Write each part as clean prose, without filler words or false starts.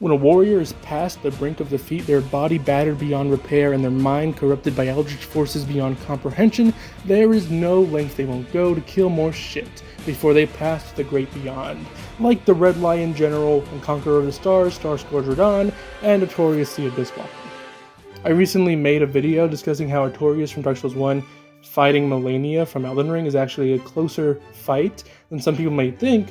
When a warrior is past the brink of defeat, their body battered beyond repair, and their mind corrupted by eldritch forces beyond comprehension, there is no length they won't go to kill more shit before they pass to the great beyond. Like the Red Lion General and Conqueror of the Stars, Starscourge Radahn, and Artorias the Abysswalker. I recently made a video discussing how Artorias from Dark Souls 1 fighting Malenia from Elden Ring is actually a closer fight than some people may think,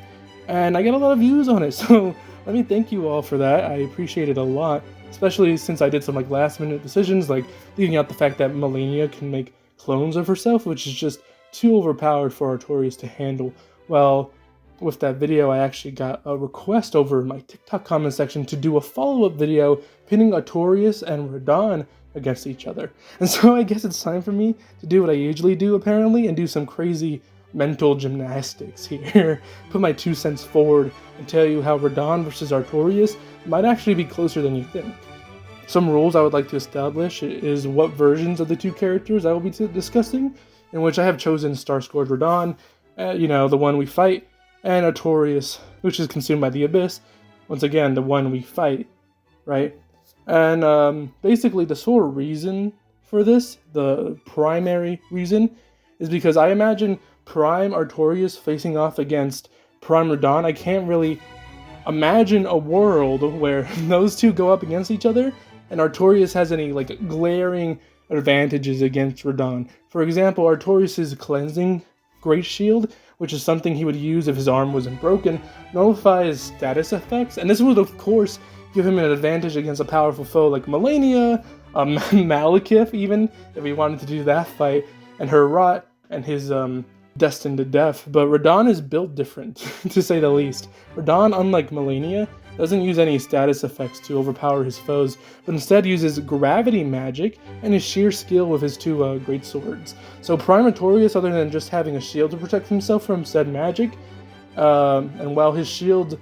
and I get a lot of views on it, so let me thank you all for that. I appreciate it a lot, especially since I did some last minute decisions, like leaving out the fact that Malenia can make clones of herself, which is just too overpowered for Artorias to handle. Well, with that video, I actually got a request over in my TikTok comment section to do a follow-up video pinning Artorias and Radahn against each other. And so I guess it's time for me to do what I usually do, apparently, and do some crazy mental gymnastics here. Put my 2 cents forward and tell you how Radahn versus Artorias might actually be closer than you think. Some rules I would like to establish is what versions of the two characters I will be discussing, in which I have chosen Starscourge Radahn, the one we fight, and Artorias, which is consumed by the Abyss, once again, the one we fight, right? And basically the sole reason for this, the primary reason, is because I imagine Prime Artorias facing off against Prime Radahn. I can't really imagine a world where those two go up against each other and Artorias has any glaring advantages against Radahn. For example, Artorias' cleansing Great Shield, which is something he would use if his arm wasn't broken, nullifies status effects, and this would of course give him an advantage against a powerful foe like Malenia, Malekith even, if he wanted to do that fight, and her rot and his destined to death. But Radahn is built different, to say the least. Radahn, unlike Malenia, doesn't use any status effects to overpower his foes, but instead uses gravity magic and his sheer skill with his two great swords. So Prime Artorias, other than just having a shield to protect himself from said magic, and while his shield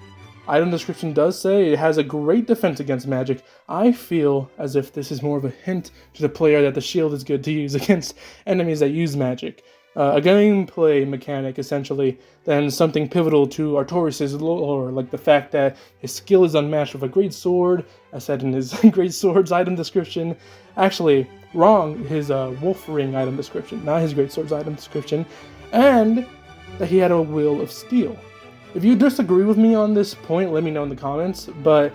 item description does say it has a great defense against magic, I feel as if this is more of a hint to the player that the shield is good to use against enemies that use magic. A gameplay mechanic, essentially, than something pivotal to Artorias' lore, like the fact that his skill is unmatched with a great sword, as said in his great swords item description. Actually, wrong, his wolf ring item description, not his great swords item description, and that he had a will of steel. If you disagree with me on this point, let me know in the comments, but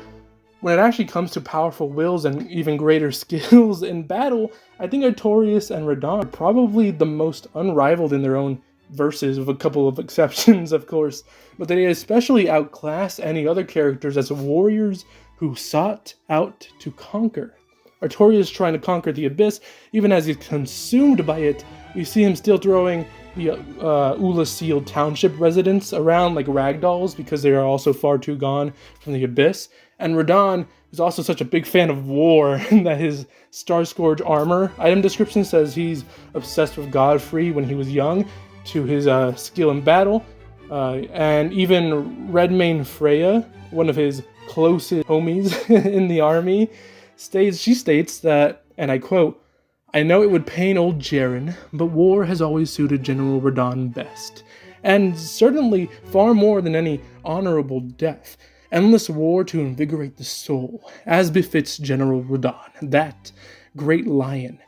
when it actually comes to powerful wills and even greater skills in battle, I think Artorias and Radahn are probably the most unrivaled in their own verses, with a couple of exceptions, of course, but they especially outclass any other characters as warriors who sought out to conquer. Artorias trying to conquer the Abyss, even as he's consumed by it, you see him still throwing the Ula Seal Township residents around like ragdolls because they are also far too gone from the Abyss. And Radahn is also such a big fan of war that his Starscourge armor item description says he's obsessed with Godfrey when he was young, to his skill in battle. And even Redmane Freya, one of his closest homies in the army, states that, and I quote, "I know it would pain old Jaren, but war has always suited General Radahn best, and certainly far more than any honorable death. Endless war to invigorate the soul, as befits General Radahn, that great lion."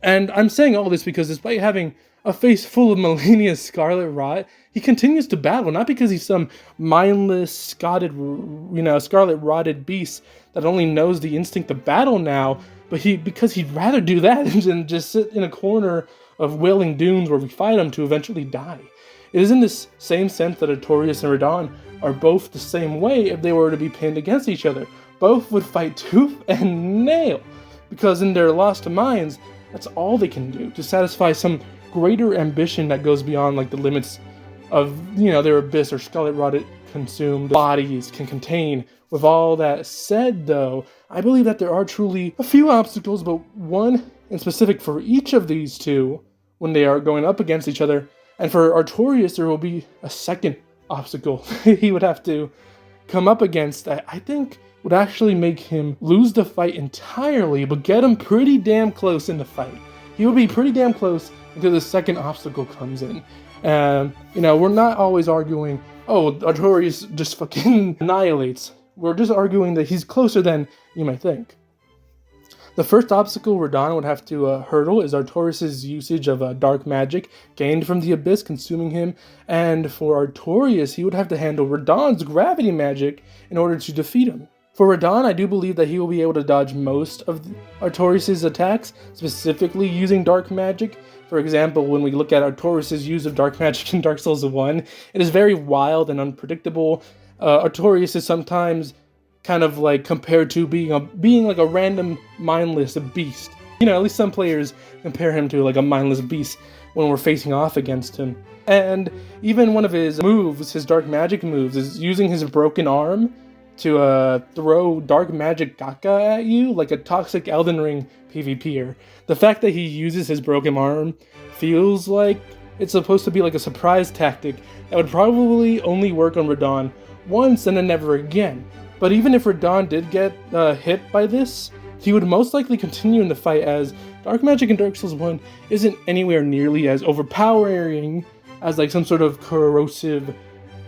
And I'm saying all this because despite having a face full of Malenia's scarlet rot, he continues to battle, not because he's some mindless, scarlet rotted beast that only knows the instinct of battle now, but because he'd rather do that than just sit in a corner of Wailing Dunes where we fight him to eventually die. It is in this same sense that Artorias and Radahn are both the same way if they were to be pinned against each other. Both would fight tooth and nail, because in their lost minds, that's all they can do to satisfy some greater ambition that goes beyond the limits of their abyss or scarlet rotted consumed bodies can contain. With all that said, though, I believe that there are truly a few obstacles, but one in specific for each of these two when they are going up against each other. And for Artorias, there will be a second obstacle he would have to come up against that I think would actually make him lose the fight entirely, but get him pretty damn close in the fight. He would be pretty damn close until the second obstacle comes in. And, we're not always arguing, oh, Artorias just fucking annihilates we're just arguing that he's closer than you might think. The first obstacle Radahn would have to hurdle is Artorias' usage of dark magic gained from the Abyss, consuming him, and for Artorias, he would have to handle Radahn's gravity magic in order to defeat him. For Radahn, I do believe that he will be able to dodge most of Artorias' attacks, specifically using dark magic. For example, when we look at Artorias' use of dark magic in Dark Souls 1, it is very wild and unpredictable. Artorias is sometimes kind of like compared to being like a random mindless beast. You know, at least some players compare him to like a mindless beast when we're facing off against him. And even one of his moves, his dark magic moves, is using his broken arm to throw dark magic gacha at you like a toxic Elden Ring PvPer. The fact that he uses his broken arm feels like it's supposed to be like a surprise tactic that would probably only work on Radahn once and then never again. But even if Radahn did get hit by this, he would most likely continue in the fight, as dark magic in Dark Souls 1 isn't anywhere nearly as overpowering as like some sort of corrosive,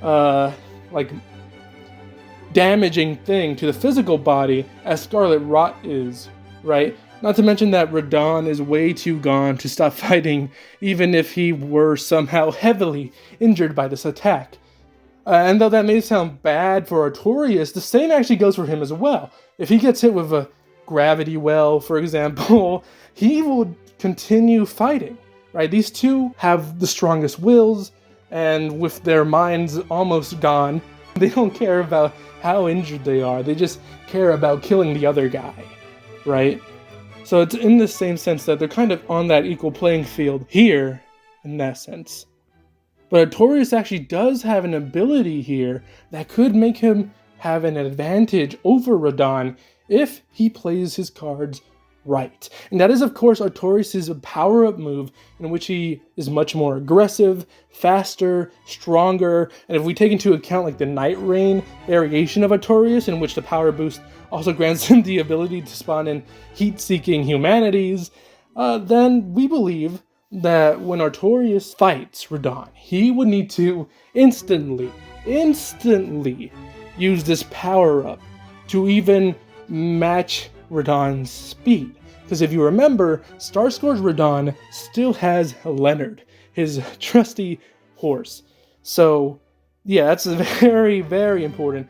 like damaging thing to the physical body as Scarlet Rot is, right? Not to mention that Radahn is way too gone to stop fighting, even if he were somehow heavily injured by this attack. And though that may sound bad for Artorias, the same actually goes for him as well. If he gets hit with a gravity well, for example, he will continue fighting, right? These two have the strongest wills, and with their minds almost gone, they don't care about how injured they are. They just care about killing the other guy, right? So it's in the same sense that they're kind of on that equal playing field here, in that sense. But Artorias actually does have an ability here that could make him have an advantage over Radahn if he plays his cards right. And that is, of course, Artorias' power-up move, in which he is much more aggressive, faster, stronger, and if we take into account like the Night Rain variation of Artorias, in which the power boost also grants him the ability to spawn in heat-seeking humanities, then we believe that when Artorias fights Radahn, he would need to instantly use this power-up to even match Radahn's speed. Because if you remember, Starscourge Radahn still has Leonard, his trusty horse. So, yeah, that's very, very important.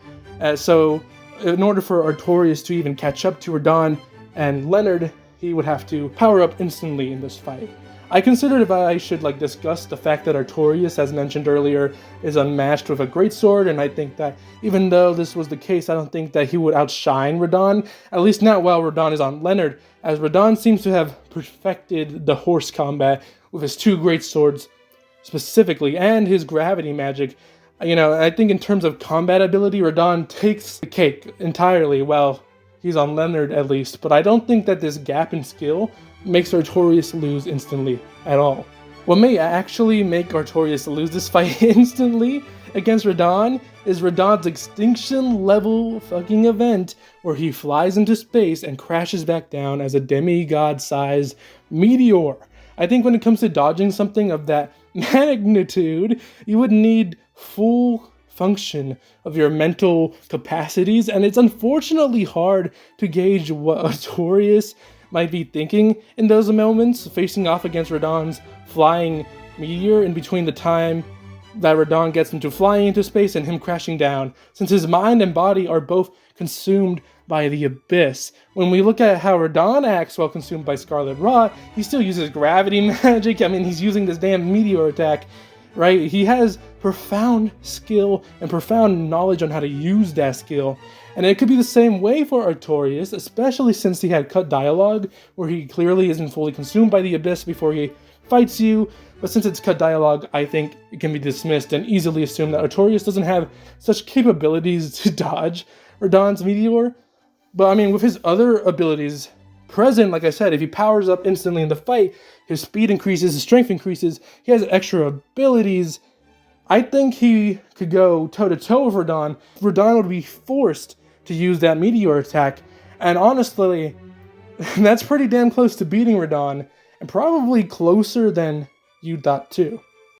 So, in order for Artorias to even catch up to Radahn and Leonard, he would have to power up instantly in this fight. I considered if I should discuss the fact that Artorias, as mentioned earlier, is unmatched with a greatsword, and I think that even though this was the case, I don't think that he would outshine Radahn, at least not while Radahn is on Leonard, as Radahn seems to have perfected the horse combat with his two greatswords specifically, and his gravity magic. You know, I think in terms of combat ability, Radahn takes the cake entirely while he's on Leonard at least, but I don't think that this gap in skill makes Artorias lose instantly at all. What may actually make Artorias lose this fight instantly against Radahn is Radahn's extinction level fucking event where he flies into space and crashes back down as a demigod-sized meteor. I think when it comes to dodging something of that magnitude, you would need full function of your mental capacities, and it's unfortunately hard to gauge what Artorias might be thinking in those moments, facing off against Radahn's flying meteor in between the time that Radahn gets into flying into space and him crashing down, since his mind and body are both consumed by the Abyss. When we look at how Radahn acts while consumed by Scarlet Rot, he still uses gravity magic. I mean, he's using this damn meteor attack, right? He has profound skill and profound knowledge on how to use that skill. And it could be the same way for Artorias, especially since he had cut dialogue, where he clearly isn't fully consumed by the Abyss before he fights you. But since it's cut dialogue, I think it can be dismissed and easily assume that Artorias doesn't have such capabilities to dodge Radahn's meteor. But I mean, with his other abilities present, like I said, if he powers up instantly in the fight, his speed increases, his strength increases, he has extra abilities. I think he could go toe-to-toe with Radahn. Radahn would be forced to use that meteor attack, and honestly, that's pretty damn close to beating Radahn, and probably closer than you thought too.